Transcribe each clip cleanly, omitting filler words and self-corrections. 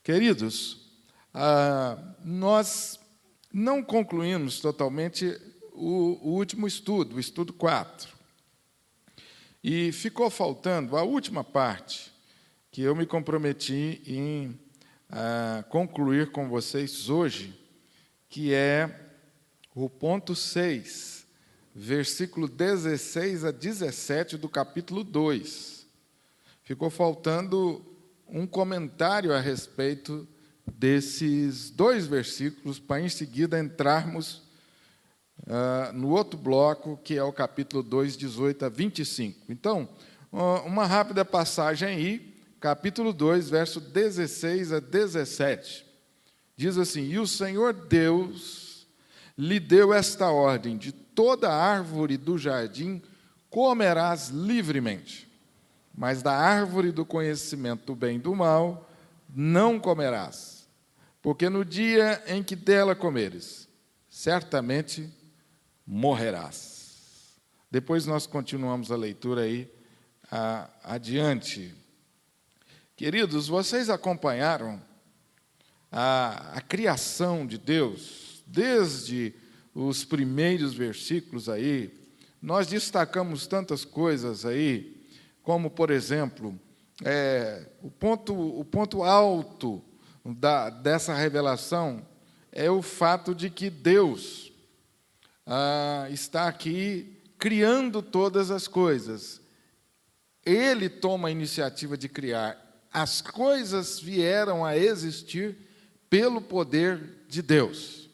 Queridos, nós não concluímos totalmente o último estudo, o estudo 4. E ficou faltando a última parte, que eu me comprometi em concluir com vocês hoje, que é o ponto 6, versículo 16 a 17 do capítulo 2. Ficou faltando um comentário a respeito desses dois versículos, para em seguida entrarmos no outro bloco, que é o capítulo 2, 18 a 25. Então, uma rápida passagem aí, capítulo 2, verso 16 a 17. Diz assim: E o Senhor Deus lhe deu esta ordem: de toda árvore do jardim comerás livremente, mas da árvore do conhecimento do bem e do mal não comerás, porque no dia em que dela comeres, certamente morrerás. Depois nós continuamos a leitura aí adiante. Queridos, vocês acompanharam a criação de Deus, desde os primeiros versículos aí. Nós destacamos tantas coisas aí, como, por exemplo, o ponto alto dessa revelação é o fato de que Deus está aqui criando todas as coisas. Ele toma a iniciativa de criar. As coisas vieram a existir pelo poder de Deus,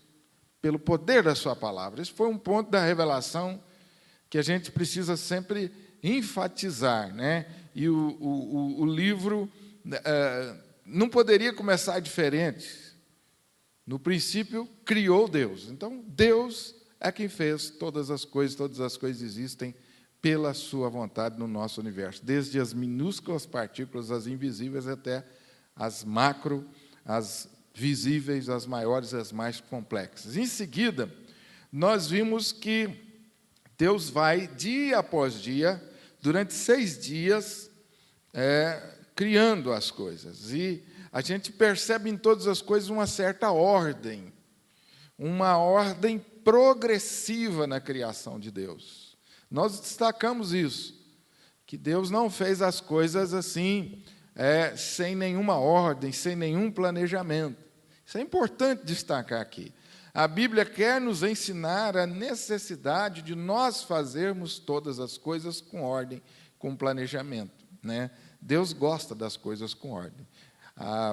pelo poder da sua palavra. Esse foi um ponto da revelação que a gente precisa sempre enfatizar, né? E o livro não poderia começar diferente. No princípio, criou Deus. Então, Deus é quem fez todas as coisas existem pela sua vontade no nosso universo, desde as minúsculas partículas, as invisíveis, até as macro, as visíveis, as maiores e as mais complexas. Em seguida, nós vimos que Deus vai, dia após dia, durante 6 dias, criando as coisas. E a gente percebe em todas as coisas uma certa ordem, uma ordem progressiva na criação de Deus. Nós destacamos isso, que Deus não fez as coisas assim, sem nenhuma ordem, sem nenhum planejamento. Isso é importante destacar aqui. A Bíblia quer nos ensinar a necessidade de nós fazermos todas as coisas com ordem, com planejamento, né? Deus gosta das coisas com ordem.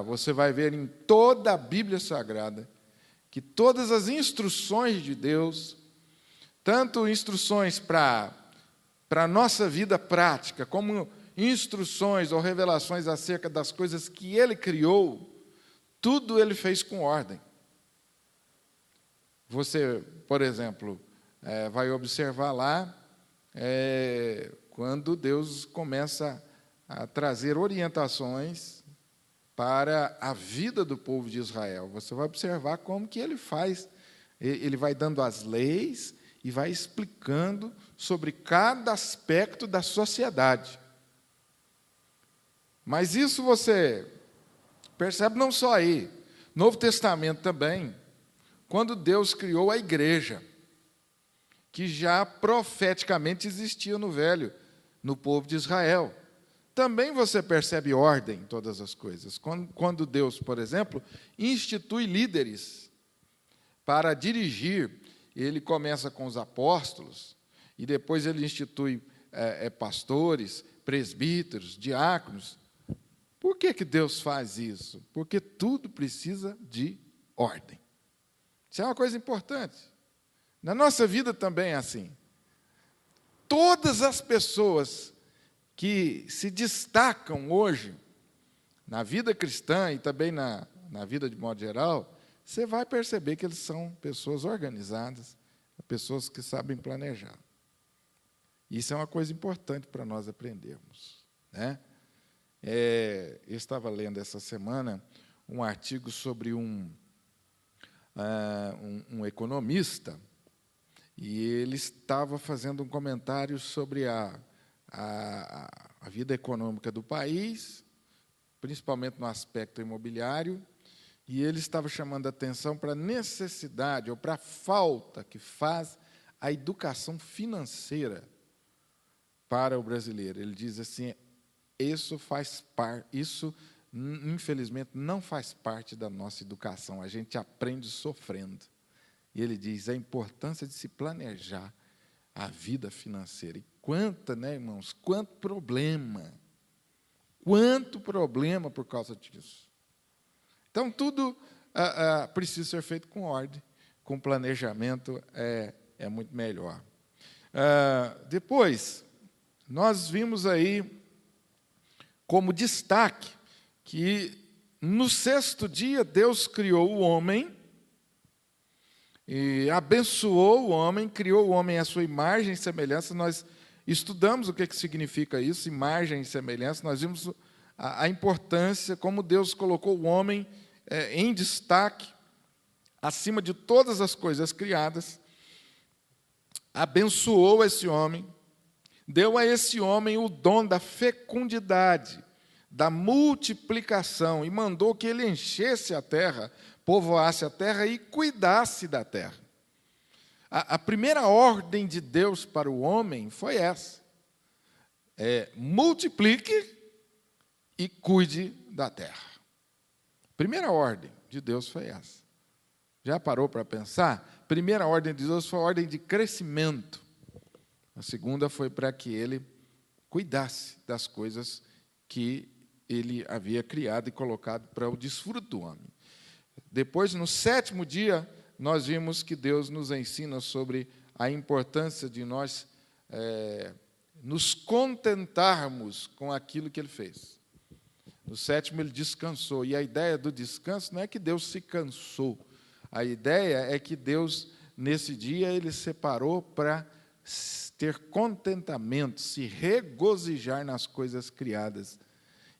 Você vai ver em toda a Bíblia Sagrada que todas as instruções de Deus, tanto instruções para a nossa vida prática, como instruções ou revelações acerca das coisas que Ele criou, tudo Ele fez com ordem. Você, por exemplo, vai observar lá, quando Deus começa a trazer orientações para a vida do povo de Israel. Você vai observar como que Ele faz. Ele vai dando as leis e vai explicando sobre cada aspecto da sociedade. Mas isso você percebe não só aí, Novo Testamento também, quando Deus criou a igreja, que já profeticamente existia no Velho, no povo de Israel. Também você percebe ordem em todas as coisas. Quando Deus, por exemplo, institui líderes para dirigir, Ele começa com os apóstolos, e depois Ele institui pastores, presbíteros, diáconos. Por que Deus faz isso? Porque tudo precisa de ordem. Isso é uma coisa importante. Na nossa vida também é assim. Todas as pessoas que se destacam hoje na vida cristã e também na vida de modo geral, você vai perceber que eles são pessoas organizadas, pessoas que sabem planejar. Isso é uma coisa importante para nós aprendermos, né? Eu estava lendo essa semana um artigo sobre um economista, e ele estava fazendo um comentário sobre a vida econômica do país, principalmente no aspecto imobiliário, e ele estava chamando a atenção para a necessidade ou para a falta que faz a educação financeira para o brasileiro. Ele diz assim: isso faz parte, isso infelizmente não faz parte da nossa educação. A gente aprende sofrendo. E ele diz a importância de se planejar a vida financeira. E quanta, né, irmãos? Quanto problema por causa disso. Então, tudo precisa ser feito com ordem, com planejamento, é muito melhor. Depois, nós vimos aí como destaque que no sexto dia Deus criou o homem e abençoou o homem, criou o homem à sua imagem e semelhança. Nós estudamos o que significa isso, imagem e semelhança. Nós vimos a importância, como Deus colocou o homem em destaque, acima de todas as coisas criadas, abençoou esse homem, deu a esse homem o dom da fecundidade, da multiplicação, e mandou que ele enchesse a terra, povoasse a terra e cuidasse da terra. A primeira ordem de Deus para o homem foi essa: multiplique e cuide da terra. Primeira ordem de Deus foi essa. Já parou para pensar? Primeira ordem de Deus foi a ordem de crescimento. A segunda foi para que ele cuidasse das coisas que ele havia criado e colocado para o desfruto do homem. Depois, no sétimo dia, nós vimos que Deus nos ensina sobre a importância de nós nos contentarmos com aquilo que Ele fez. No sétimo, Ele descansou. E a ideia do descanso não é que Deus se cansou. A ideia é que Deus, nesse dia, Ele separou para ter contentamento, se regozijar nas coisas criadas,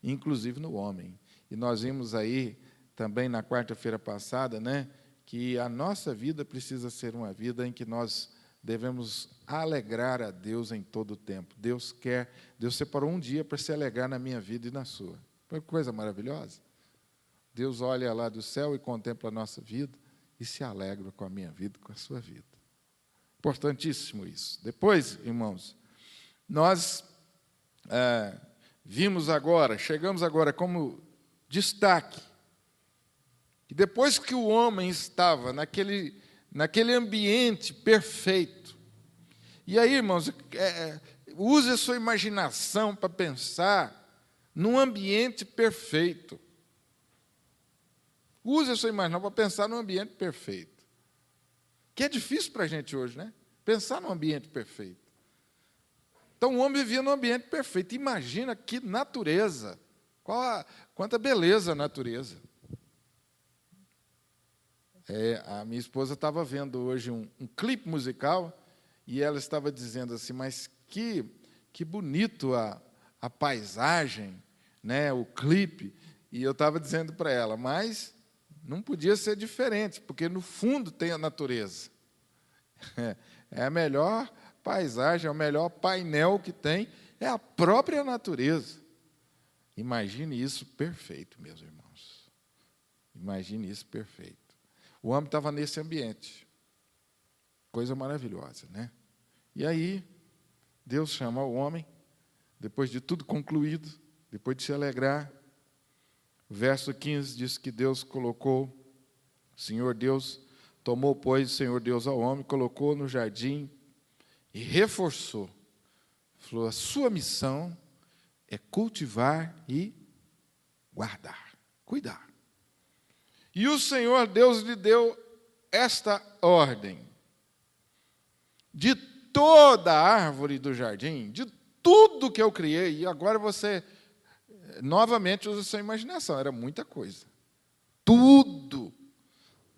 inclusive no homem. E nós vimos aí, também na quarta-feira passada, né, que a nossa vida precisa ser uma vida em que nós devemos alegrar a Deus em todo o tempo. Deus separou um dia para se alegrar na minha vida e na sua. Foi coisa maravilhosa. Deus olha lá do céu e contempla a nossa vida e se alegra com a minha vida, com a sua vida. Importantíssimo isso. Depois, irmãos, nós chegamos agora como destaque, que depois que o homem estava naquele ambiente perfeito, e aí, irmãos, use a sua imaginação para pensar num ambiente perfeito. Use a sua imaginação para pensar num ambiente perfeito. Que é difícil para a gente hoje, né? Pensar num ambiente perfeito. Então, o homem vivia num ambiente perfeito. Imagina que natureza. Quanta beleza a natureza. A minha esposa estava vendo hoje um clipe musical e ela estava dizendo assim, mas que bonito a paisagem, né, o clipe. E eu estava dizendo para ela, mas não podia ser diferente, porque no fundo tem a natureza. É a melhor paisagem, é o melhor painel que tem, é a própria natureza. Imagine isso perfeito, meus irmãos. Imagine isso perfeito. O homem estava nesse ambiente. Coisa maravilhosa, né? E aí, Deus chama o homem, depois de tudo concluído, depois de se alegrar. O verso 15 diz que Deus colocou, o Senhor Deus tomou, pois, o Senhor Deus ao homem, colocou no jardim e reforçou. Falou, a sua missão é cultivar e guardar, cuidar. E o Senhor Deus lhe deu esta ordem: de toda a árvore do jardim, de tudo que eu criei, e agora você novamente usa a sua imaginação, era muita coisa. Tudo,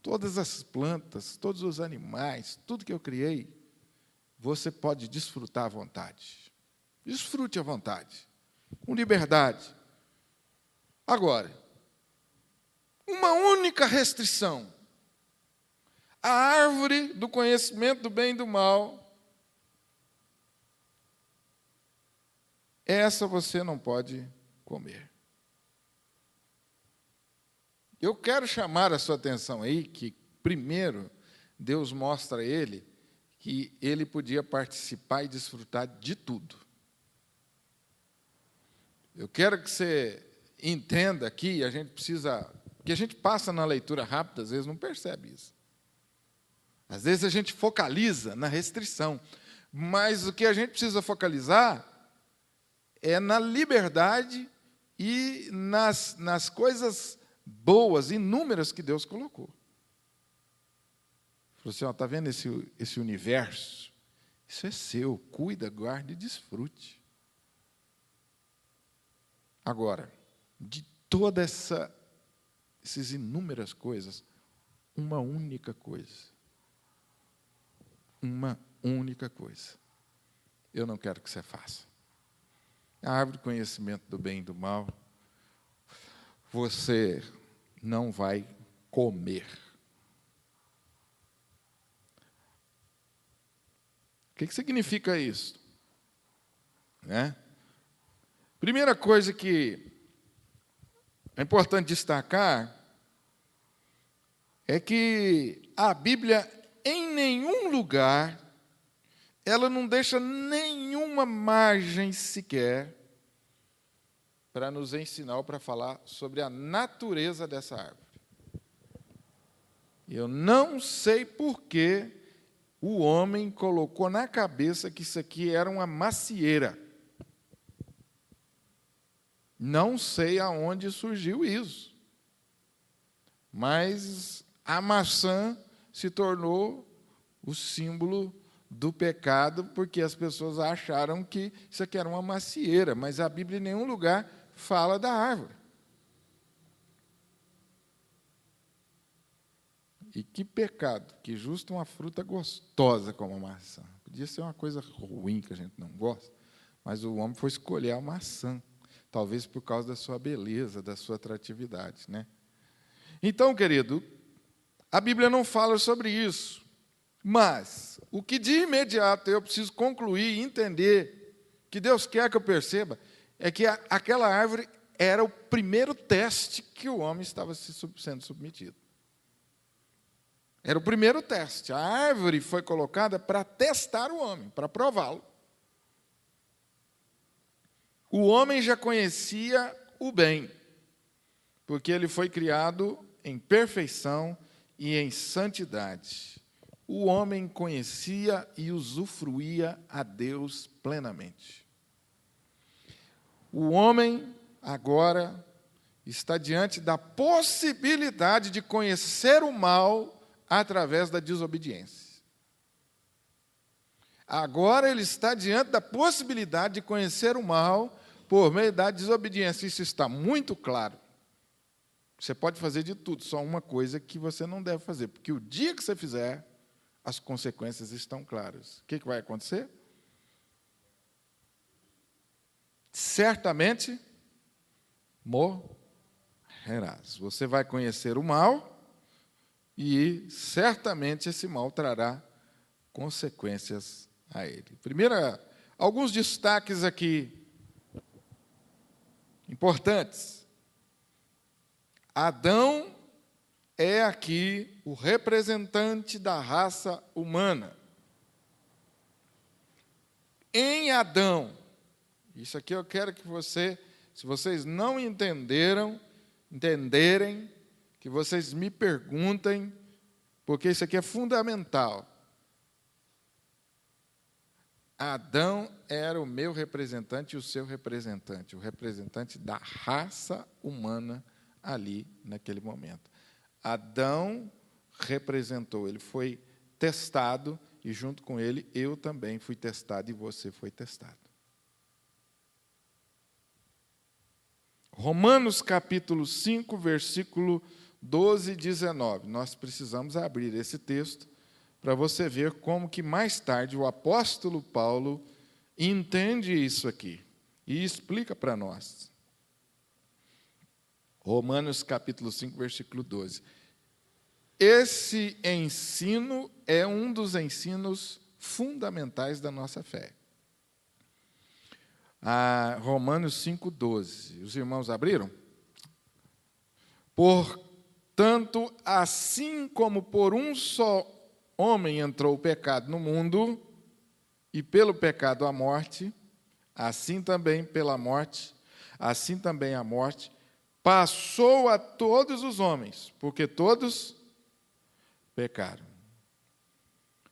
todas as plantas, todos os animais, tudo que eu criei, você pode desfrutar à vontade. Desfrute à vontade, com liberdade. Agora, uma única restrição: a árvore do conhecimento do bem e do mal, essa você não pode comer. Eu quero chamar a sua atenção aí que, primeiro, Deus mostra a ele que ele podia participar e desfrutar de tudo. Eu quero que você entenda aqui, a gente precisa, que a gente passa na leitura rápida, às vezes não percebe isso. Às vezes a gente focaliza na restrição, mas o que a gente precisa focalizar é na liberdade e nas coisas boas, inúmeras que Deus colocou. Falou assim, está vendo esse universo? Isso é seu, cuida, guarde e desfrute. Agora, de todas essas inúmeras coisas, uma única coisa. Uma única coisa. Eu não quero que você faça. A árvore do conhecimento do bem e do mal, você não vai comer. O que significa isso? Né? Primeira coisa que é importante destacar é que a Bíblia, em nenhum lugar, ela não deixa nenhuma margem sequer para nos ensinar ou para falar sobre a natureza dessa árvore. Eu não sei por que o homem colocou na cabeça que isso aqui era uma macieira. Não sei aonde surgiu isso, mas a maçã se tornou o símbolo do pecado, porque as pessoas acharam que isso aqui era uma macieira, mas a Bíblia em nenhum lugar fala da árvore. E que pecado, que justo uma fruta gostosa como a maçã. Podia ser uma coisa ruim que a gente não gosta, mas o homem foi escolher a maçã, talvez por causa da sua beleza, da sua atratividade, né? Então, querido, a Bíblia não fala sobre isso, mas o que de imediato eu preciso concluir e entender, que Deus quer que eu perceba, é que aquela árvore era o primeiro teste que o homem estava sendo submetido. Era o primeiro teste. A árvore foi colocada para testar o homem, para prová-lo. O homem já conhecia o bem, porque ele foi criado em perfeição e em santidade. O homem conhecia e usufruía a Deus plenamente. O homem, agora, está diante da possibilidade de conhecer o mal através da desobediência. Agora ele está diante da possibilidade de conhecer o mal por meio da desobediência. Isso está muito claro. Você pode fazer de tudo, só uma coisa que você não deve fazer, porque o dia que você fizer, as consequências estão claras. O que vai acontecer? Certamente morrerás. Você vai conhecer o mal e certamente esse mal trará consequências a ele. Primeiro, alguns destaques aqui importantes. Adão é aqui o representante da raça humana. Em Adão, isso aqui eu quero que se vocês não entenderem, que vocês me perguntem, porque isso aqui é fundamental. Adão era o meu representante e o seu representante, o representante da raça humana ali naquele momento. Adão representou, ele foi testado e junto com ele eu também fui testado e você foi testado. Romanos capítulo 5, versículo 12 e 19. Nós precisamos abrir esse texto para você ver como que mais tarde o apóstolo Paulo entende isso aqui e explica para nós. Romanos capítulo 5, versículo 12. Esse ensino é um dos ensinos fundamentais da nossa fé. Romanos 5, 12. Os irmãos abriram? Portanto, assim como por um só homem entrou o pecado no mundo, e pelo pecado a morte, assim também pela morte, assim também a morte passou a todos os homens, porque todos pecaram.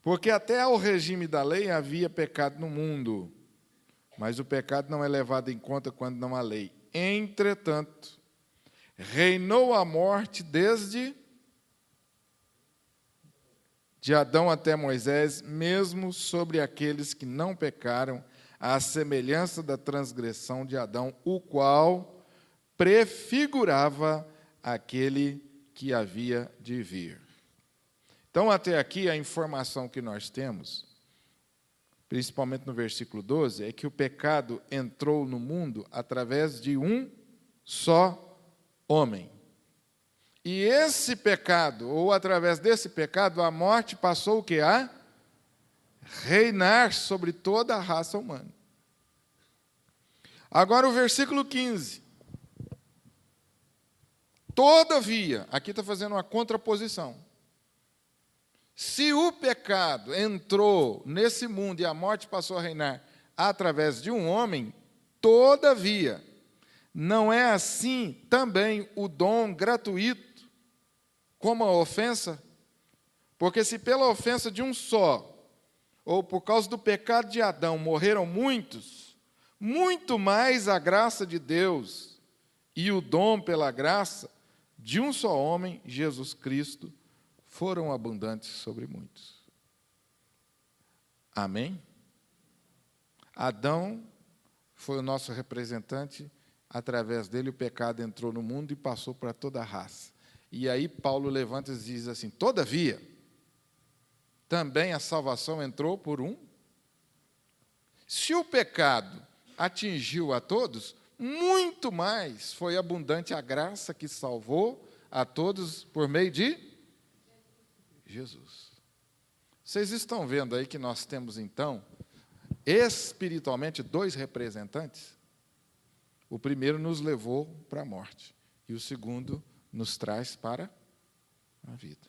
Porque até ao regime da lei havia pecado no mundo, mas o pecado não é levado em conta quando não há lei. Entretanto, reinou a morte desde de Adão até Moisés, mesmo sobre aqueles que não pecaram, à semelhança da transgressão de Adão, o qual prefigurava aquele que havia de vir. Então, até aqui, a informação que nós temos, principalmente no versículo 12, é que o pecado entrou no mundo através de um só homem. E esse pecado, ou através desse pecado, a morte passou o quê? A reinar sobre toda a raça humana. Agora o versículo 15. Todavia, aqui está fazendo uma contraposição. Se o pecado entrou nesse mundo e a morte passou a reinar através de um homem, todavia, não é assim também o dom gratuito como a ofensa? Porque se pela ofensa de um só, ou por causa do pecado de Adão, morreram muitos, muito mais a graça de Deus e o dom pela graça de um só homem, Jesus Cristo, foram abundantes sobre muitos. Amém? Adão foi o nosso representante, através dele o pecado entrou no mundo e passou para toda a raça. E aí Paulo levanta e diz assim: todavia, também a salvação entrou por um. Se o pecado atingiu a todos, muito mais foi abundante a graça que salvou a todos por meio de Jesus. Vocês estão vendo aí que nós temos, então, espiritualmente, dois representantes? O primeiro nos levou para a morte, e o segundo nos traz para a vida.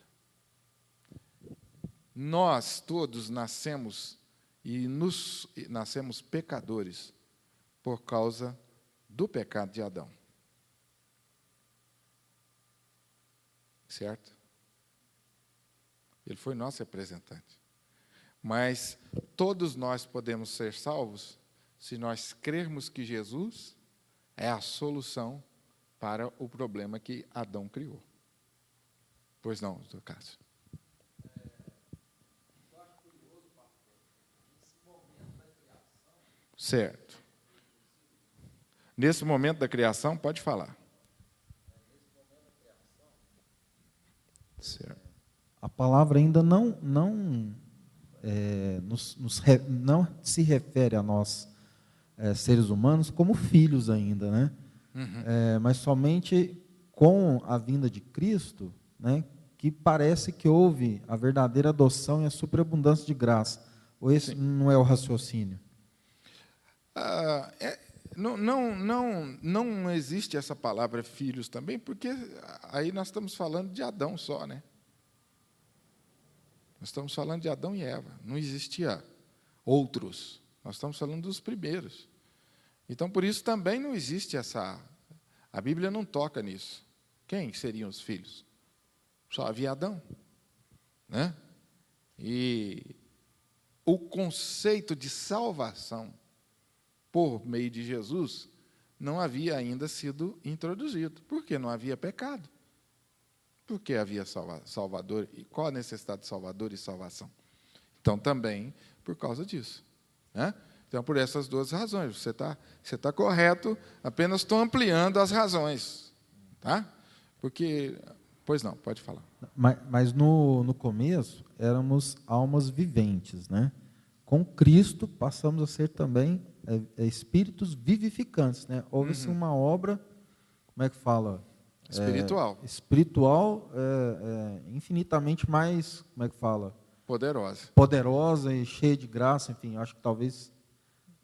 Nós todos nascemos nascemos pecadores por causa do pecado de Adão. Certo? Ele foi nosso representante. Mas todos nós podemos ser salvos se nós crermos que Jesus é a solução para o problema que Adão criou. Pois não, doutor Cássio? Eu acho curioso, pastor, nesse momento da criação. Certo. Nesse momento da criação, pode falar. Nesse momento da criação. Certo. A palavra ainda não se refere a nós, seres humanos, como filhos ainda, né? Uhum. Mas somente com a vinda de Cristo, né, que parece que houve a verdadeira adoção e a superabundância de graça. Ou esse não é o raciocínio? Não existe essa palavra filhos também, porque aí nós estamos falando de Adão só, né? Nós estamos falando de Adão e Eva, não existia outros. Nós estamos falando dos primeiros. Então, por isso também não existe essa... A Bíblia não toca nisso. Quem seriam os filhos? Só havia Adão, né? E o conceito de salvação por meio de Jesus não havia ainda sido introduzido, porque não havia pecado. Porque havia Salvador, e qual a necessidade de Salvador e salvação? Então, também por causa disso, né? Então, por essas duas razões, você tá correto, apenas estou ampliando as razões, tá? Porque, pois não, pode falar. Mas no começo, éramos almas viventes, né? Com Cristo, passamos a ser também espíritos vivificantes, né? Houve-se uma obra, como é que fala? Espiritual. Espiritual, infinitamente mais, como é que fala? Poderosa. Poderosa e cheia de graça, enfim, acho que talvez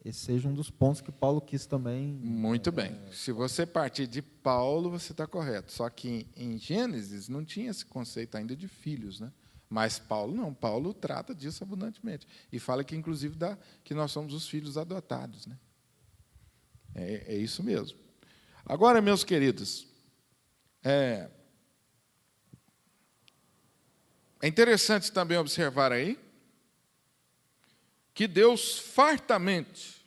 esse seja um dos pontos que Paulo quis também. Muito bem. Se você partir de Paulo, você está correto. Só que em Gênesis não tinha esse conceito ainda de filhos, né? Mas Paulo não. Paulo trata disso abundantemente. E fala que, inclusive, que nós somos os filhos adotados, né? É isso mesmo. Agora, meus queridos, é interessante também observar aí que Deus fartamente,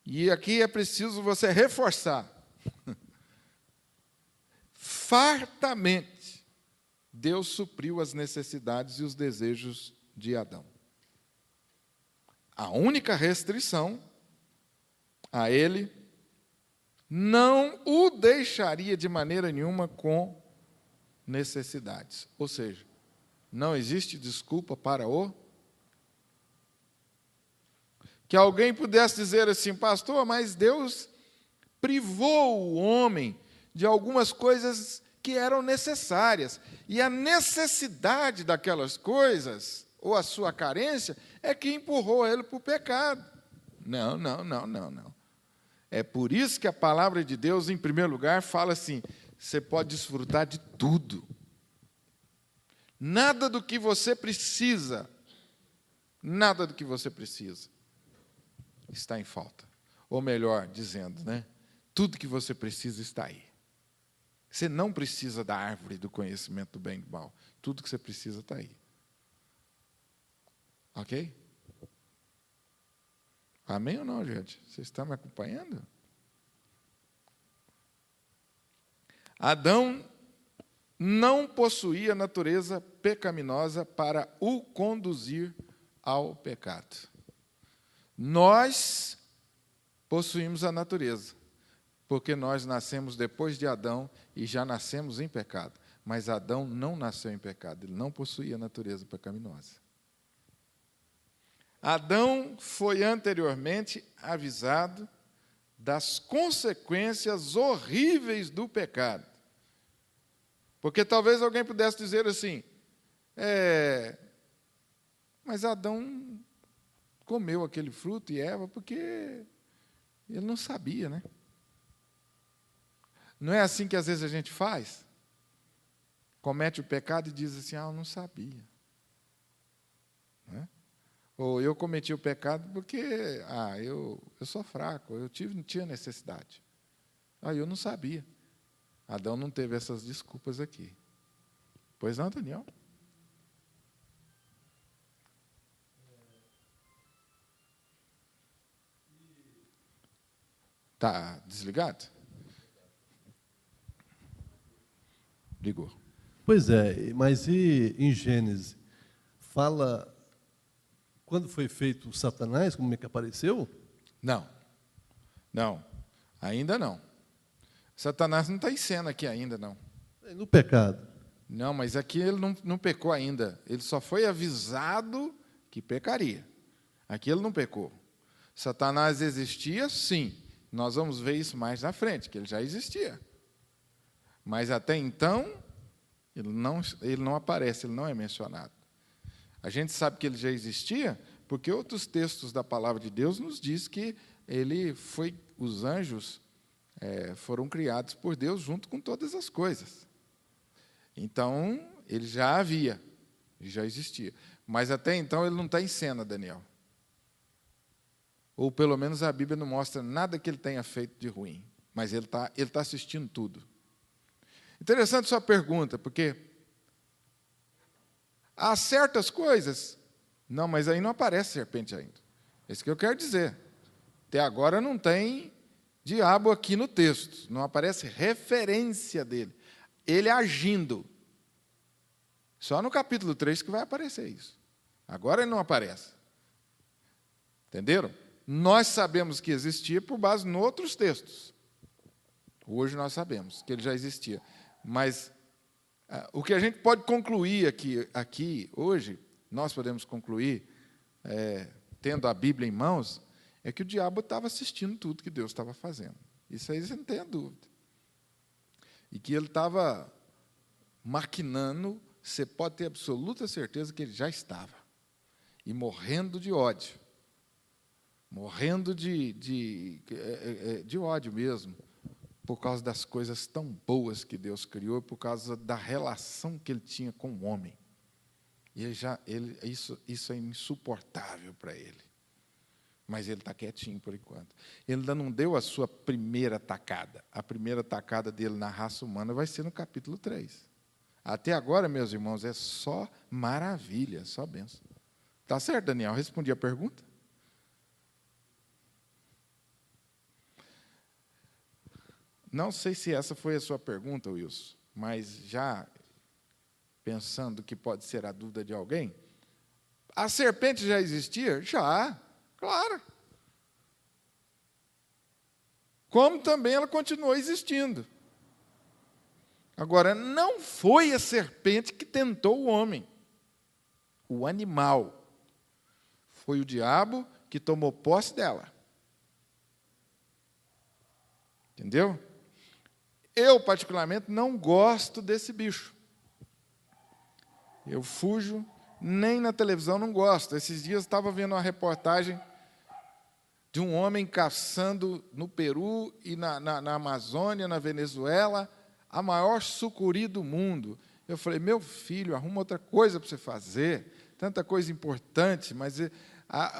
e aqui é preciso você reforçar, fartamente, Deus supriu as necessidades e os desejos de Adão. A única restrição a ele não o deixaria de maneira nenhuma com necessidades. Ou seja, não existe desculpa para que alguém pudesse dizer assim, pastor, mas Deus privou o homem de algumas coisas que eram necessárias. E a necessidade daquelas coisas, ou a sua carência, é que empurrou ele para o pecado. Não. É por isso que a palavra de Deus, em primeiro lugar, fala assim, você pode desfrutar de tudo. Nada do que você precisa, está em falta. Ou melhor dizendo, né? Tudo que você precisa está aí. Você não precisa da árvore do conhecimento do bem e do mal. Tudo que você precisa está aí. Ok? Amém ou não, gente? Vocês estão me acompanhando? Adão não possuía natureza pecaminosa para o conduzir ao pecado. Nós possuímos a natureza, porque nós nascemos depois de Adão e já nascemos em pecado. Mas Adão não nasceu em pecado, ele não possuía a natureza pecaminosa. Adão foi anteriormente avisado das consequências horríveis do pecado. Porque talvez alguém pudesse dizer assim, mas Adão comeu aquele fruto e Eva porque ele não sabia, né? Não é assim que às vezes a gente faz? Comete o pecado e diz assim, eu não sabia. Não é? Ou eu cometi o pecado porque eu sou fraco, eu não tinha necessidade. Eu não sabia. Adão não teve essas desculpas aqui. Pois não, Daniel? Está desligado? Ligou. Pois é, mas e em Gênesis? Fala quando foi feito o Satanás, como é que apareceu? Não, ainda não. Satanás não está em cena aqui ainda, não. No pecado. Não, mas aqui ele não pecou ainda. Ele só foi avisado que pecaria. Aqui ele não pecou. Satanás existia, sim. Nós vamos ver isso mais na frente, que ele já existia. Mas até então, ele não aparece, ele não é mencionado. A gente sabe que ele já existia, porque outros textos da palavra de Deus nos diz que os anjos foram criados por Deus junto com todas as coisas. Então, ele já havia, ele já existia. Mas até então ele não está em cena, Daniel. Ou pelo menos a Bíblia não mostra nada que ele tenha feito de ruim. Mas ele tá assistindo tudo. Interessante sua pergunta, porque há certas coisas. Não, mas aí não aparece serpente ainda. É isso que eu quero dizer. Até agora não tem diabo aqui no texto. Não aparece referência dele. Ele agindo. Só no capítulo 3 que vai aparecer isso. Agora ele não aparece. Entenderam? Nós sabemos que existia por base em outros textos. Hoje nós sabemos que ele já existia. Mas o que a gente pode concluir aqui hoje, nós podemos concluir, tendo a Bíblia em mãos, é que o diabo estava assistindo tudo que Deus estava fazendo. Isso aí você não tem a dúvida. E que ele estava maquinando, você pode ter absoluta certeza que ele já estava. E morrendo de ódio. morrendo de ódio mesmo, por causa das coisas tão boas que Deus criou, por causa da relação que ele tinha com o homem. E isso é insuportável para ele. Mas ele está quietinho por enquanto. Ele ainda não deu a sua primeira tacada. A primeira tacada dele na raça humana vai ser no capítulo 3. Até agora, meus irmãos, é só maravilha, só bênção. Tá certo, Daniel? Respondi a pergunta? Não sei se essa foi a sua pergunta, Wilson, mas já pensando que pode ser a dúvida de alguém, a serpente já existia? Já, claro. Como também ela continuou existindo. Agora, não foi a serpente que tentou o homem, o animal. Foi o diabo que tomou posse dela. Entendeu? Eu, particularmente, não gosto desse bicho. Eu fujo, nem na televisão não gosto. Esses dias eu estava vendo uma reportagem de um homem caçando no Peru e na Amazônia, na Venezuela, a maior sucuri do mundo. Eu falei, meu filho, arruma outra coisa para você fazer, tanta coisa importante, mas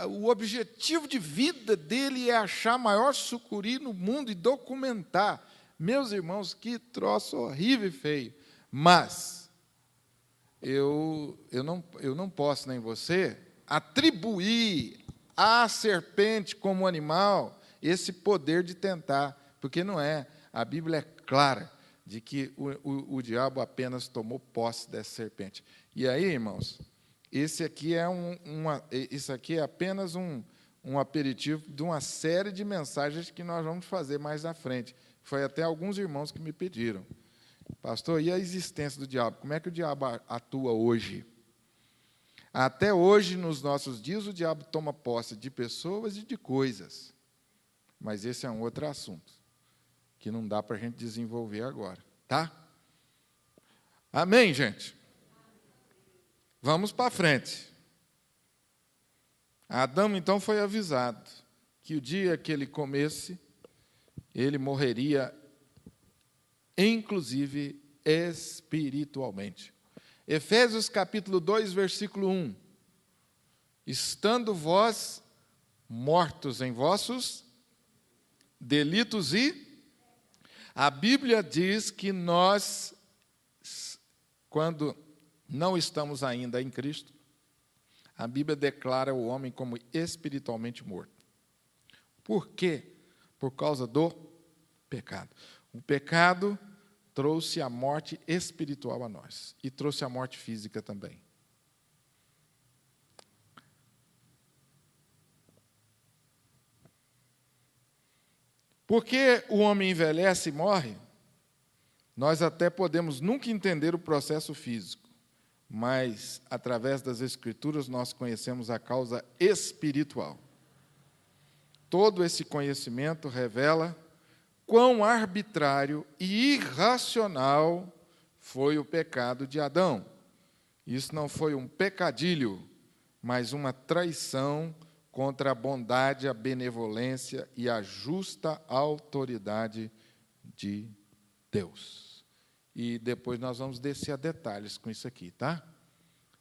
o objetivo de vida dele é achar a maior sucuri no mundo e documentar. Meus irmãos, que troço horrível e feio. Mas eu não posso, nem você, atribuir à serpente como animal esse poder de tentar, porque não é. A Bíblia é clara de que o diabo apenas tomou posse dessa serpente. E aí, irmãos, isso aqui é apenas um aperitivo de uma série de mensagens que nós vamos fazer mais à frente. Foi até alguns irmãos que me pediram. Pastor, e a existência do diabo? Como é que o diabo atua hoje? Até hoje, nos nossos dias, o diabo toma posse de pessoas e de coisas. Mas esse é um outro assunto, que não dá para a gente desenvolver agora. Tá? Amém, gente? Vamos para frente. Adão, então, foi avisado que o dia que ele comesse, ele morreria, inclusive espiritualmente. Efésios capítulo 2, versículo 1. Estando vós mortos em vossos delitos a Bíblia diz que nós, quando não estamos ainda em Cristo, a Bíblia declara o homem como espiritualmente morto. Por quê? Por causa do pecado. O pecado trouxe a morte espiritual a nós e trouxe a morte física também. Porque o homem envelhece e morre, nós até podemos nunca entender o processo físico, mas, através das Escrituras, nós conhecemos a causa espiritual. Todo esse conhecimento revela quão arbitrário e irracional foi o pecado de Adão. Isso não foi um pecadilho, mas uma traição contra a bondade, a benevolência e a justa autoridade de Deus. E depois nós vamos descer a detalhes com isso aqui, tá?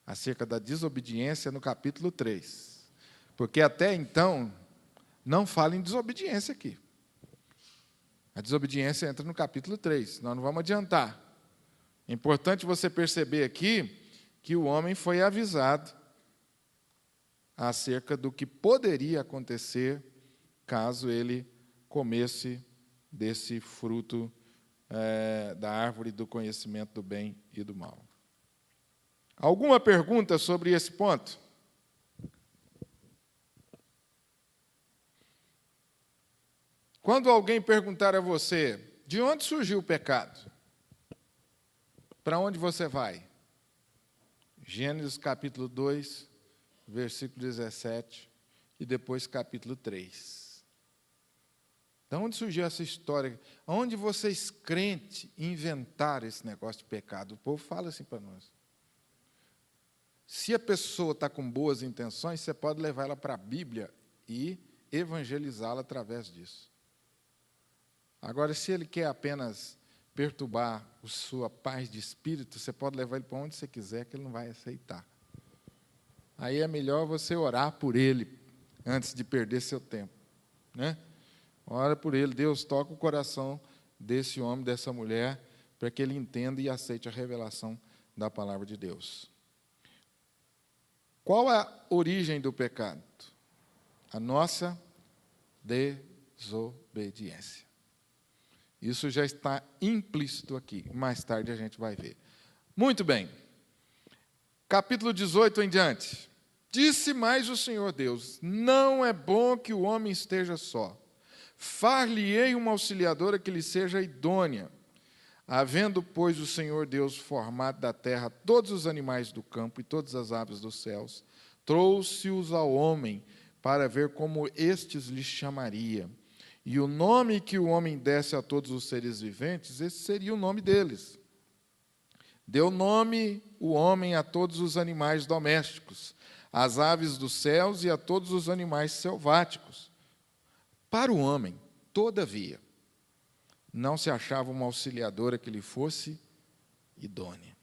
Acerca da desobediência no capítulo 3. Porque até então, não fala em desobediência aqui. A desobediência entra no capítulo 3, nós não vamos adiantar. É importante você perceber aqui que o homem foi avisado acerca do que poderia acontecer caso ele comesse desse fruto da árvore do conhecimento do bem e do mal. Alguma pergunta sobre esse ponto? Quando alguém perguntar a você, de onde surgiu o pecado? Para onde você vai? Gênesis capítulo 2, versículo 17, e depois capítulo 3. De onde surgiu essa história? Onde vocês, crentes, inventaram esse negócio de pecado? O povo fala assim para nós. Se a pessoa está com boas intenções, você pode levar ela para a Bíblia e evangelizá-la através disso. Agora, se ele quer apenas perturbar a sua paz de espírito, você pode levar ele para onde você quiser, que ele não vai aceitar. Aí é melhor você orar por ele, antes de perder seu tempo, né? Ora por ele, Deus toca o coração desse homem, dessa mulher, para que ele entenda e aceite a revelação da palavra de Deus. Qual é a origem do pecado? A nossa desobediência. Isso já está implícito aqui. Mais tarde a gente vai ver. Muito bem. Capítulo 18 em diante. Disse mais o Senhor Deus: não é bom que o homem esteja só. Far-lhe-ei uma auxiliadora que lhe seja idônea. Havendo, pois, o Senhor Deus formado da terra todos os animais do campo e todas as aves dos céus, trouxe-os ao homem para ver como estes lhe chamaria. E o nome que o homem desse a todos os seres viventes, esse seria o nome deles. Deu nome o homem a todos os animais domésticos, às aves dos céus e a todos os animais selváticos. Para o homem, todavia, não se achava uma auxiliadora que lhe fosse idônea.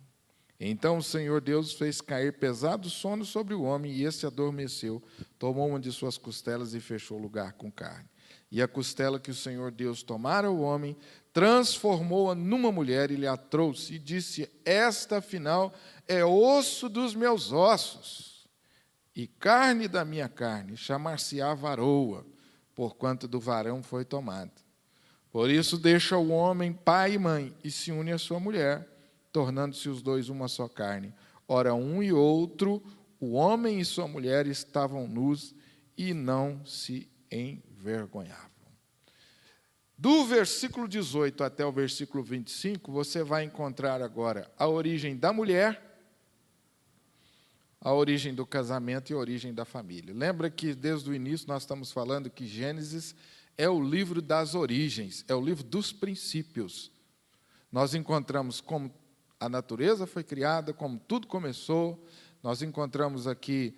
Então o Senhor Deus fez cair pesado sono sobre o homem, e este adormeceu, tomou uma de suas costelas e fechou o lugar com carne. E a costela que o Senhor Deus tomara ao homem, transformou-a numa mulher e lhe a trouxe, e disse: esta, afinal, é osso dos meus ossos, e carne da minha carne, chamar-se-á varoa, porquanto do varão foi tomado. Por isso deixa o homem pai e mãe, e se une à sua mulher, tornando-se os dois uma só carne. Ora, um e outro, o homem e sua mulher, estavam nus e não se envergonhavam. Do versículo 18 até o versículo 25, você vai encontrar agora a origem da mulher, a origem do casamento e a origem da família. Lembra que desde o início nós estamos falando que Gênesis é o livro das origens, é o livro dos princípios. Nós encontramos como a natureza foi criada, como tudo começou, nós encontramos aqui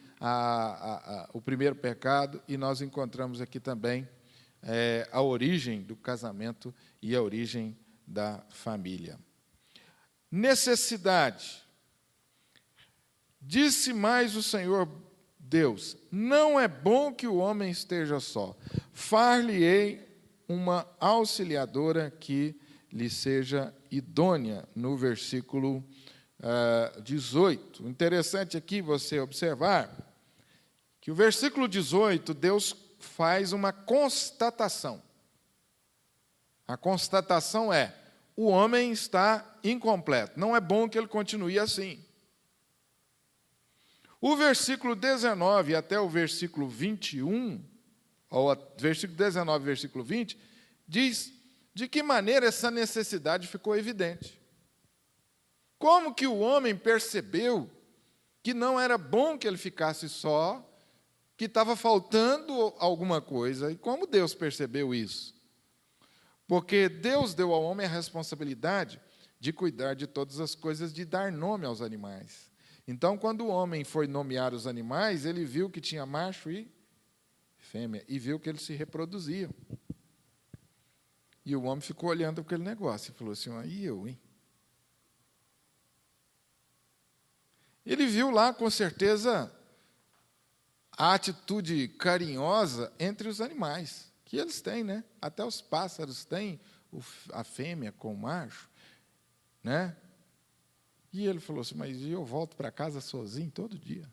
o primeiro pecado, e nós encontramos aqui também a origem do casamento e a origem da família. Necessidade. Disse mais o Senhor Deus: não é bom que o homem esteja só. Far-lhe-ei uma auxiliadora que lhe seja idônea, no versículo 18. Interessante aqui você observar que o versículo 18, Deus faz uma constatação. A constatação é: o homem está incompleto, não é bom que ele continue assim. O versículo 19 até o versículo 21, ou versículo 19 e versículo 20, diz de que maneira essa necessidade ficou evidente. Como que o homem percebeu que não era bom que ele ficasse só, que estava faltando alguma coisa, e como Deus percebeu isso? Porque Deus deu ao homem a responsabilidade de cuidar de todas as coisas, de dar nome aos animais. Então, quando o homem foi nomear os animais, ele viu que tinha macho e fêmea, e viu que eles se reproduziam. E o homem ficou olhando aquele negócio e falou assim: aí eu, hein? Ele viu lá, com certeza, a atitude carinhosa entre os animais, que eles têm, né? Até os pássaros têm a fêmea com o macho, né? E ele falou assim: mas eu volto para casa sozinho todo dia.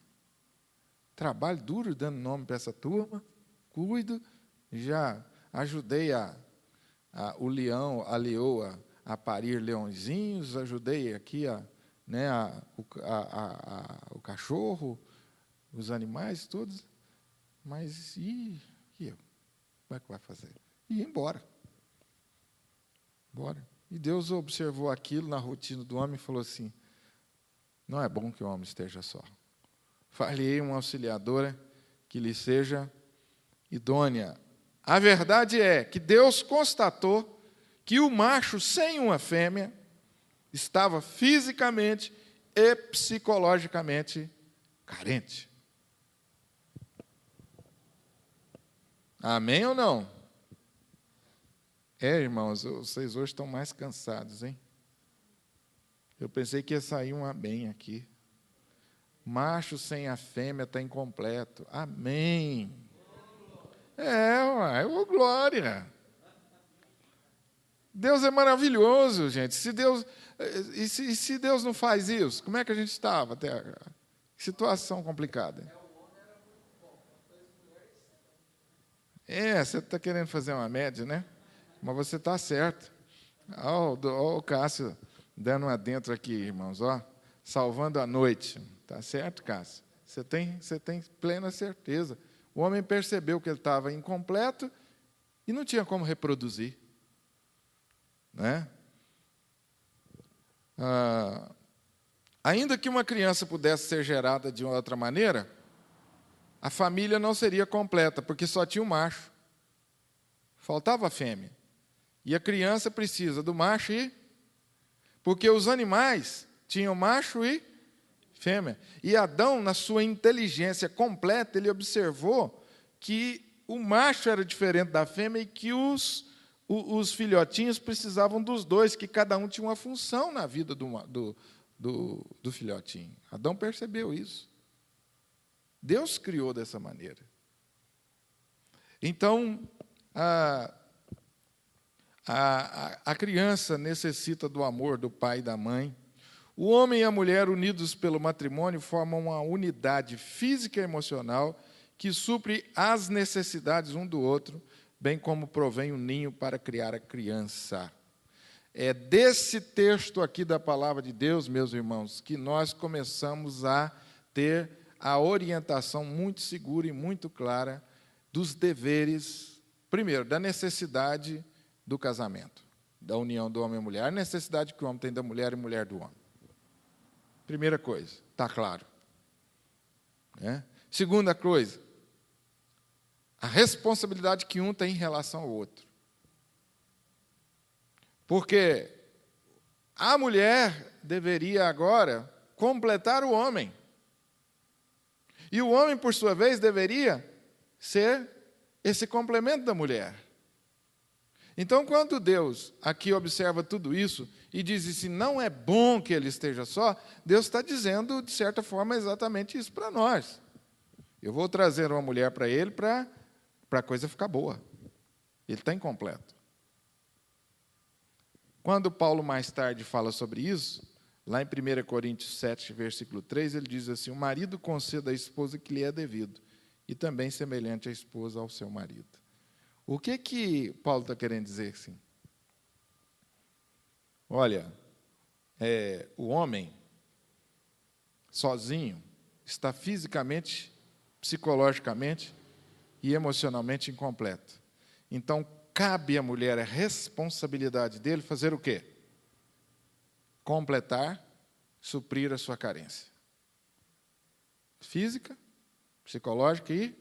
Trabalho duro dando nome para essa turma, cuido, já ajudei o leão, a leoa a parir leõezinhos, ajudei aqui o cachorro, os animais, todos, mas e eu? Como é que vai fazer? E ir embora. E Deus observou aquilo na rotina do homem e falou assim: não é bom que o homem esteja só. Far-lhe-ei uma auxiliadora que lhe seja idônea. A verdade é que Deus constatou que o macho sem uma fêmea estava fisicamente e psicologicamente carente. Amém ou não? É, irmãos, vocês hoje estão mais cansados, hein? Eu pensei que ia sair um amém aqui. Macho sem a fêmea está incompleto. Amém. Uai, ô glória. Deus é maravilhoso, gente. Se Deus não faz isso, como é que a gente estava até agora? Que situação complicada. Você está querendo fazer uma média, né? Mas você está certo. Olha o Cássio dando um adentro aqui, irmãos. Salvando a noite. Está certo, Cássio? Você tem plena certeza. O homem percebeu que ele estava incompleto e não tinha como reproduzir. Né? Ainda que uma criança pudesse ser gerada de outra maneira, a família não seria completa, porque só tinha o macho. Faltava a fêmea. E a criança precisa do macho porque os animais tinham macho e fêmea. E Adão, na sua inteligência completa, ele observou que o macho era diferente da fêmea e que os filhotinhos precisavam dos dois, que cada um tinha uma função na vida do filhotinho. Adão percebeu isso. Deus criou dessa maneira. Então, a criança necessita do amor do pai e da mãe. O homem e a mulher, unidos pelo matrimônio, formam uma unidade física e emocional que supre as necessidades um do outro, bem como provém o ninho para criar a criança. É desse texto aqui da palavra de Deus, meus irmãos, que nós começamos a ter a orientação muito segura e muito clara dos deveres, primeiro, da necessidade do casamento, da união do homem e mulher, a necessidade que o homem tem da mulher e a mulher do homem. Primeira coisa, está claro. Segunda coisa, a responsabilidade que um tem em relação ao outro. Porque a mulher deveria agora completar o homem. E o homem, por sua vez, deveria ser esse complemento da mulher. Então, quando Deus aqui observa tudo isso e diz assim, não é bom que ele esteja só, Deus está dizendo, de certa forma, exatamente isso para nós. Eu vou trazer uma mulher para ele para a coisa ficar boa. Ele está incompleto. Quando Paulo mais tarde fala sobre isso, lá em 1 Coríntios 7, versículo 3, ele diz assim, o marido conceda à esposa que lhe é devido, e também semelhante à esposa ao seu marido. O que Paulo está querendo dizer assim? Olha, o homem, sozinho, está fisicamente, psicologicamente e emocionalmente incompleto. Então, cabe à mulher a responsabilidade dele fazer o quê? Completar, suprir a sua carência. Física, psicológica e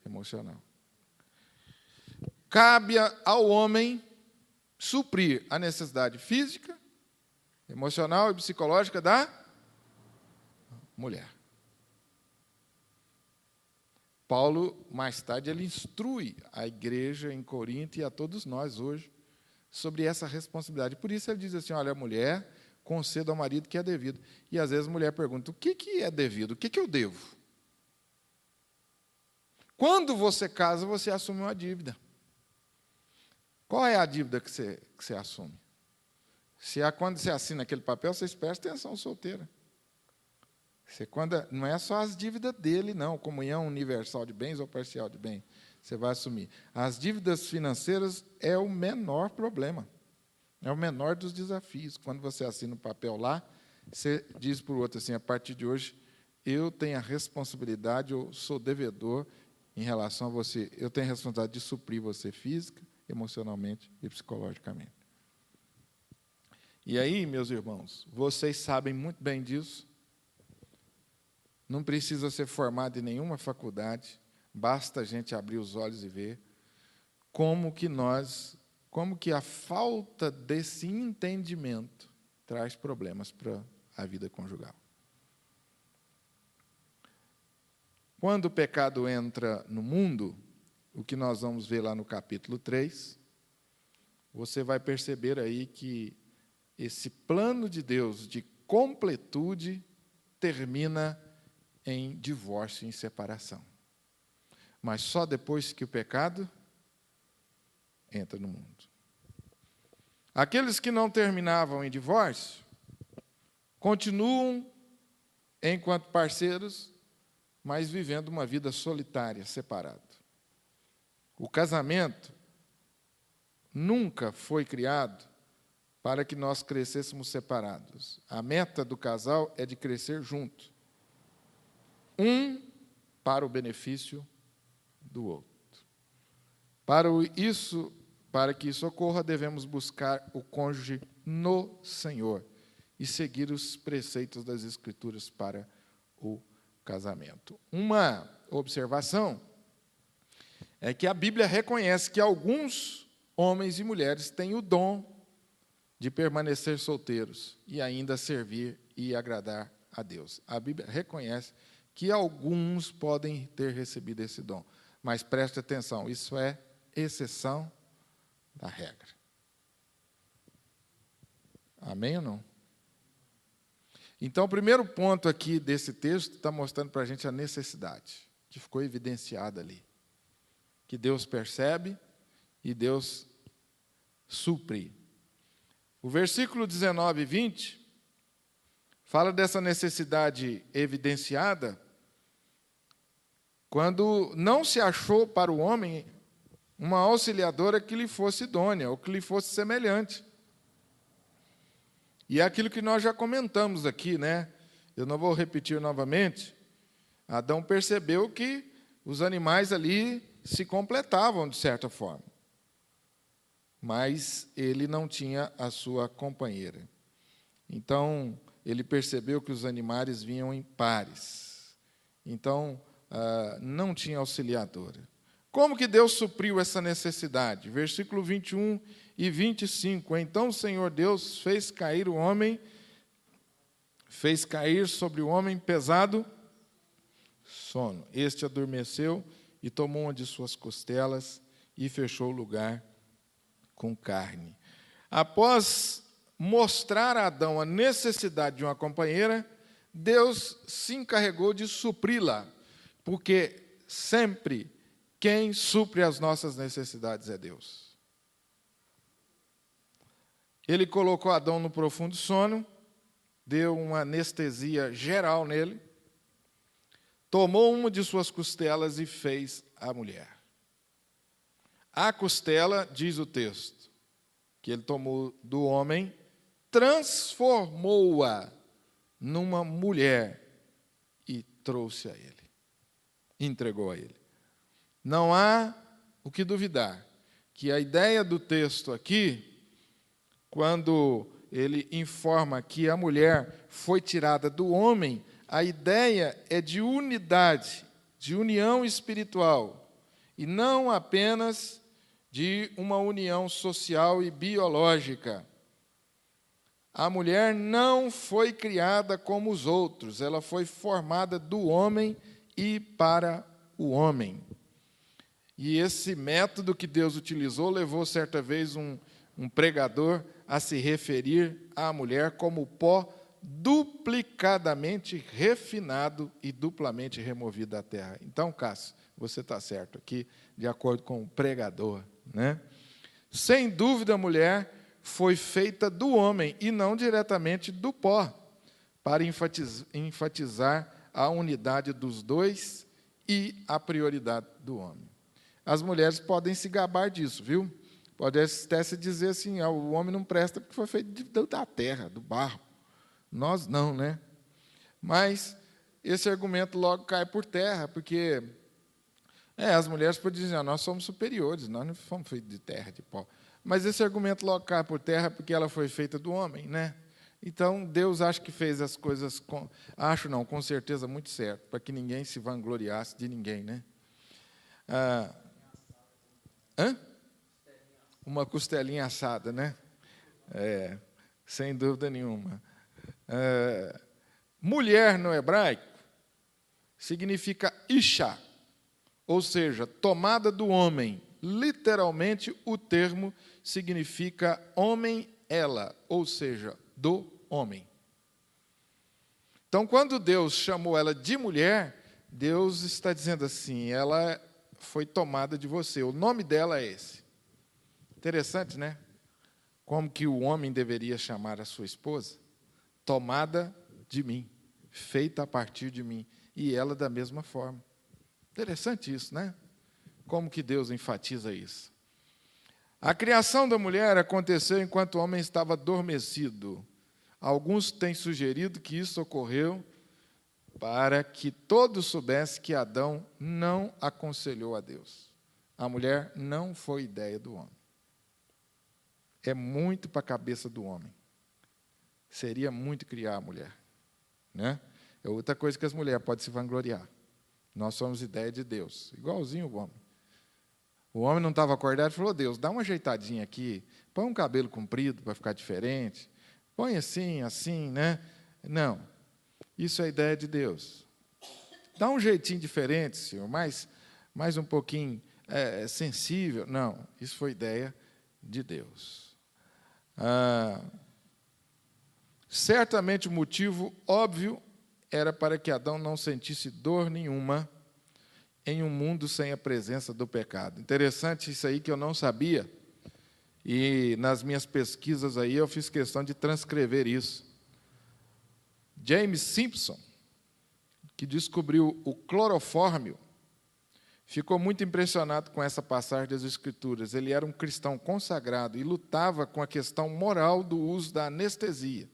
emocional. Cabe ao homem suprir a necessidade física, emocional e psicológica da mulher. Paulo, mais tarde, ele instrui a igreja em Corinto e a todos nós hoje sobre essa responsabilidade. Por isso ele diz assim, olha, a mulher conceda ao marido que é devido. E às vezes a mulher pergunta, o que é devido? O que eu devo? Quando você casa, você assume uma dívida. Qual é a dívida que você assume? Quando você assina aquele papel, você presta atenção solteira. Não é só as dívidas dele, não, comunhão universal de bens ou parcial de bens, você vai assumir. As dívidas financeiras é o menor problema, é o menor dos desafios. Quando você assina o papel lá, você diz para o outro assim, a partir de hoje, eu tenho a responsabilidade, eu sou devedor em relação a você, eu tenho a responsabilidade de suprir você física, emocionalmente e psicologicamente. E aí, meus irmãos, vocês sabem muito bem disso, não precisa ser formado em nenhuma faculdade, basta a gente abrir os olhos e ver como que a falta desse entendimento traz problemas para a vida conjugal. quando o pecado entra no mundo, o que nós vamos ver lá no capítulo 3, você vai perceber aí que esse plano de Deus de completude termina em divórcio e em separação. Mas só depois que o pecado entra no mundo. Aqueles que não terminavam em divórcio continuam enquanto parceiros, mas vivendo uma vida solitária, separado. O casamento nunca foi criado para que nós crescêssemos separados. A meta do casal é de crescer junto. Um para o benefício do outro. Para que isso ocorra, devemos buscar o cônjuge no Senhor e seguir os preceitos das Escrituras para o casamento. Uma observação é que a Bíblia reconhece que alguns homens e mulheres têm o dom de permanecer solteiros e ainda servir e agradar a Deus. A Bíblia reconhece que alguns podem ter recebido esse dom, mas preste atenção, isso é exceção da regra. Amém ou não? Então, o primeiro ponto aqui desse texto está mostrando para a gente a necessidade, que ficou evidenciada ali, que Deus percebe e Deus supre. O versículo 19 e 20 fala dessa necessidade evidenciada quando não se achou para o homem uma auxiliadora que lhe fosse idônea, ou que lhe fosse semelhante. E é aquilo que nós já comentamos aqui, né? Eu não vou repetir novamente. Adão percebeu que os animais ali se completavam de certa forma, mas ele não tinha a sua companheira. Então, ele percebeu que os animais vinham em pares. Então, não tinha auxiliadora. Como que Deus supriu essa necessidade? Versículo 21 e 25. Então o Senhor Deus fez cair sobre o homem pesado sono. Este adormeceu e tomou uma de suas costelas e fechou o lugar com carne. Após mostrar a Adão a necessidade de uma companheira, Deus se encarregou de supri-la, porque sempre quem supre as nossas necessidades é Deus. Ele colocou Adão no profundo sono, deu uma anestesia geral nele, tomou uma de suas costelas e fez a mulher. A costela, diz o texto, que ele tomou do homem, transformou-a numa mulher e trouxe a ele, entregou a ele. Não há o que duvidar que a ideia do texto aqui, quando ele informa que a mulher foi tirada do homem, a ideia é de unidade, de união espiritual, e não apenas de uma união social e biológica. A mulher não foi criada como os outros, ela foi formada do homem e para o homem. E esse método que Deus utilizou levou certa vez um pregador a se referir à mulher como pó duplicadamente refinado e duplamente removido da terra. Então, Cássio, você está certo aqui, de acordo com o pregador, né? Sem dúvida, a mulher foi feita do homem e não diretamente do pó, para enfatizar a unidade dos dois e a prioridade do homem. As mulheres podem se gabar disso, viu? Pode até se dizer assim, o homem não presta porque foi feito da terra, do barro. Nós não, né? Mas esse argumento logo cai por terra, porque as mulheres podem dizer, nós somos superiores, nós não fomos feitos de terra, de pó. Mas esse argumento logo cai por terra porque ela foi feita do homem, né? Então, Deus acho que fez as coisas, com certeza muito certo, para que ninguém se vangloriasse de ninguém, né? Uma costelinha assada, né? Sem dúvida nenhuma. Mulher no hebraico significa Isha, ou seja, tomada do homem. Literalmente, o termo significa homem, ela, ou seja, do homem. Então, quando Deus chamou ela de mulher, Deus está dizendo assim, ela foi tomada de você, o nome dela é esse. Interessante, né? Como que o homem deveria chamar a sua esposa? Tomada de mim, feita a partir de mim, e ela da mesma forma. Interessante isso, né? Como que Deus enfatiza isso? A criação da mulher aconteceu enquanto o homem estava adormecido. Alguns têm sugerido que isso ocorreu para que todos soubessem que Adão não aconselhou a Deus. A mulher não foi ideia do homem. É muito para a cabeça do homem. Seria muito criar a mulher, né? É outra coisa que as mulheres podem se vangloriar. Nós somos ideia de Deus, igualzinho o homem. O homem não estava acordado e falou, Deus, dá uma ajeitadinha aqui, põe um cabelo comprido para ficar diferente, põe assim, assim, né? Não, isso é ideia de Deus. Dá um jeitinho diferente, Senhor, mais um pouquinho sensível. Não, isso foi ideia de Deus. Certamente o motivo óbvio era para que Adão não sentisse dor nenhuma em um mundo sem a presença do pecado. Interessante isso aí que eu não sabia, e nas minhas pesquisas aí eu fiz questão de transcrever isso. James Simpson, que descobriu o clorofórmio, ficou muito impressionado com essa passagem das Escrituras. Ele era um cristão consagrado e lutava com a questão moral do uso da anestesia.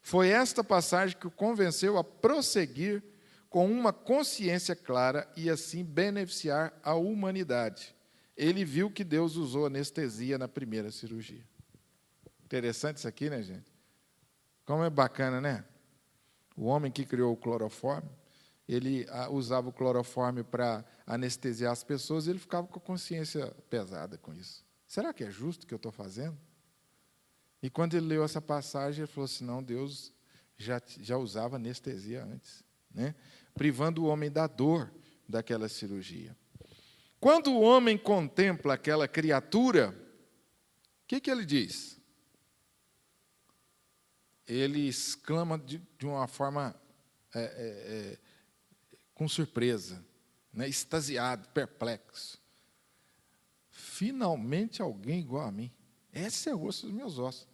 Foi esta passagem que o convenceu a prosseguir com uma consciência clara e assim beneficiar a humanidade. Ele viu que Deus usou anestesia na primeira cirurgia. Interessante isso aqui, né, gente? Como é bacana, né? O homem que criou o clorofórmio, ele usava o clorofórmio para anestesiar as pessoas e ele ficava com a consciência pesada com isso. Será que é justo o que eu estou fazendo? E quando ele leu essa passagem, ele falou assim, não, Deus já usava anestesia antes, né? Privando o homem da dor daquela cirurgia. Quando o homem contempla aquela criatura, o que ele diz? Ele exclama de uma forma com surpresa, né? Extasiado, perplexo. Finalmente alguém igual a mim. Esse é o osso dos meus ossos.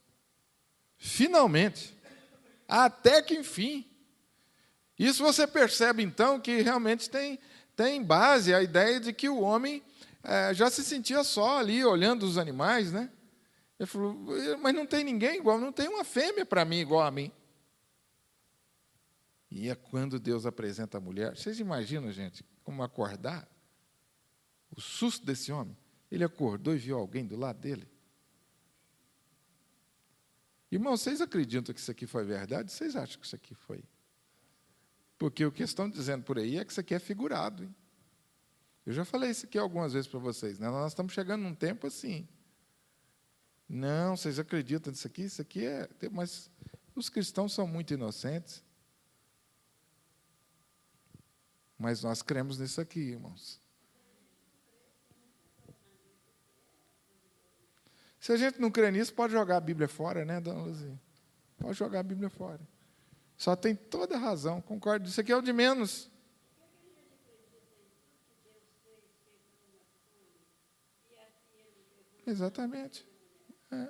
Finalmente. Até que enfim. Isso você percebe, então, que realmente tem base a ideia de que o homem já se sentia só ali, olhando os animais, né? Ele falou, mas não tem ninguém igual, não tem uma fêmea para mim igual a mim. E é quando Deus apresenta a mulher. Vocês imaginam, gente, como acordar? O susto desse homem. Ele acordou e viu alguém do lado dele. Irmãos, vocês acreditam que isso aqui foi verdade? Vocês acham que isso aqui foi? Porque o que estão dizendo por aí é que isso aqui é figurado. Hein? Eu já falei isso aqui algumas vezes para vocês. Né? Nós estamos chegando num tempo assim. Não, vocês acreditam nisso aqui? Isso aqui é... Mas os cristãos são muito inocentes. Mas nós cremos nisso aqui, irmãos. Se a gente não crê nisso, pode jogar a Bíblia fora, né, dona Luzia? Pode jogar a Bíblia fora. Só tem toda a razão, concordo. Isso aqui é o de menos. Exatamente. É.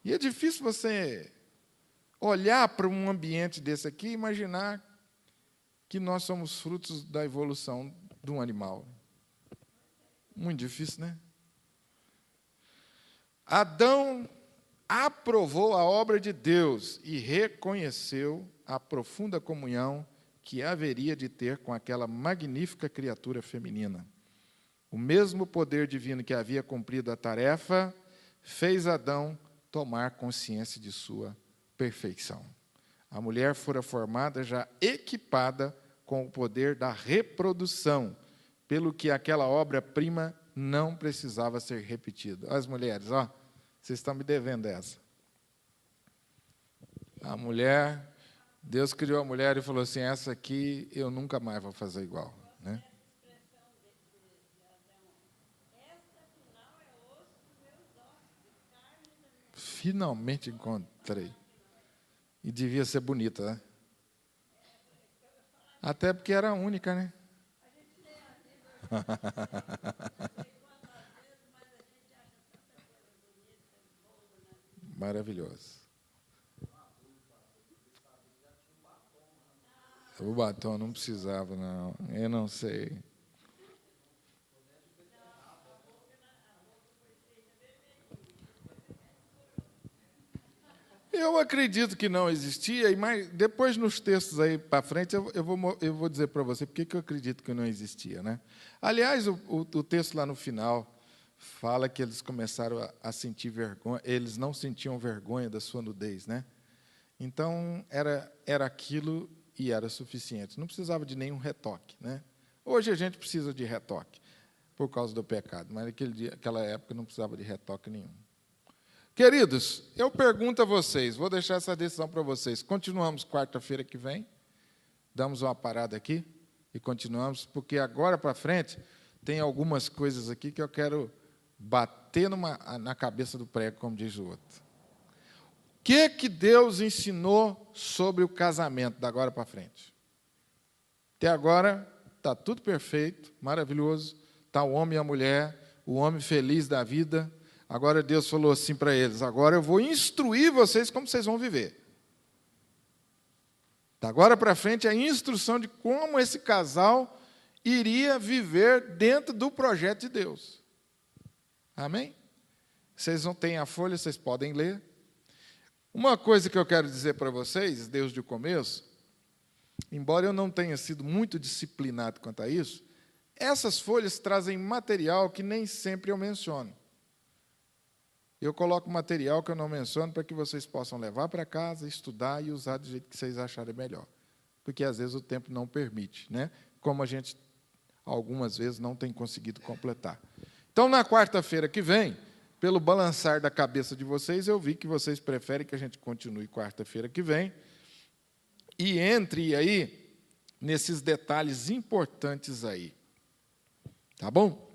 E é difícil você olhar para um ambiente desse aqui e imaginar que nós somos frutos da evolução de um animal. Muito difícil, né? Adão aprovou a obra de Deus e reconheceu a profunda comunhão que haveria de ter com aquela magnífica criatura feminina. O mesmo poder divino que havia cumprido a tarefa fez Adão tomar consciência de sua perfeição. A mulher fora formada já equipada com o poder da reprodução, pelo que aquela obra-prima não precisava ser repetida. As mulheres, vocês estão me devendo essa. A mulher Deus criou a mulher e falou assim, essa aqui eu nunca mais vou fazer igual. Né? Finalmente encontrei. E devia ser bonita, né? Até porque era a única, né? Maravilhoso. O batom não precisava, não. Eu não sei. Eu acredito que não existia, mas depois nos textos aí para frente eu vou dizer para você porque que eu acredito que não existia. Né? Aliás, o texto lá no final fala que eles começaram a sentir vergonha, eles não sentiam vergonha da sua nudez. Né? Então, era aquilo e era suficiente. Não precisava de nenhum retoque. Né? Hoje a gente precisa de retoque, por causa do pecado, mas naquela época não precisava de retoque nenhum. Queridos, eu pergunto a vocês, vou deixar essa decisão para vocês. Continuamos quarta-feira que vem, damos uma parada aqui e continuamos, porque agora para frente tem algumas coisas aqui que eu quero bater na cabeça do prego, como diz o outro. O que Deus ensinou sobre o casamento da agora para frente? Até agora está tudo perfeito, maravilhoso, está o homem e a mulher, o homem feliz da vida. Agora Deus falou assim para eles, agora eu vou instruir vocês como vocês vão viver. Da agora para frente, a instrução de como esse casal iria viver dentro do projeto de Deus. Amém? Vocês não têm a folha, vocês podem ler. Uma coisa que eu quero dizer para vocês, desde o começo, embora eu não tenha sido muito disciplinado quanto a isso, essas folhas trazem material que nem sempre eu menciono. Eu coloco material que eu não menciono para que vocês possam levar para casa, estudar e usar do jeito que vocês acharem melhor. Porque, às vezes, o tempo não permite, né? Como a gente, algumas vezes, não tem conseguido completar. Então, na quarta-feira que vem, pelo balançar da cabeça de vocês, eu vi que vocês preferem que a gente continue quarta-feira que vem e entre aí nesses detalhes importantes aí. Tá bom?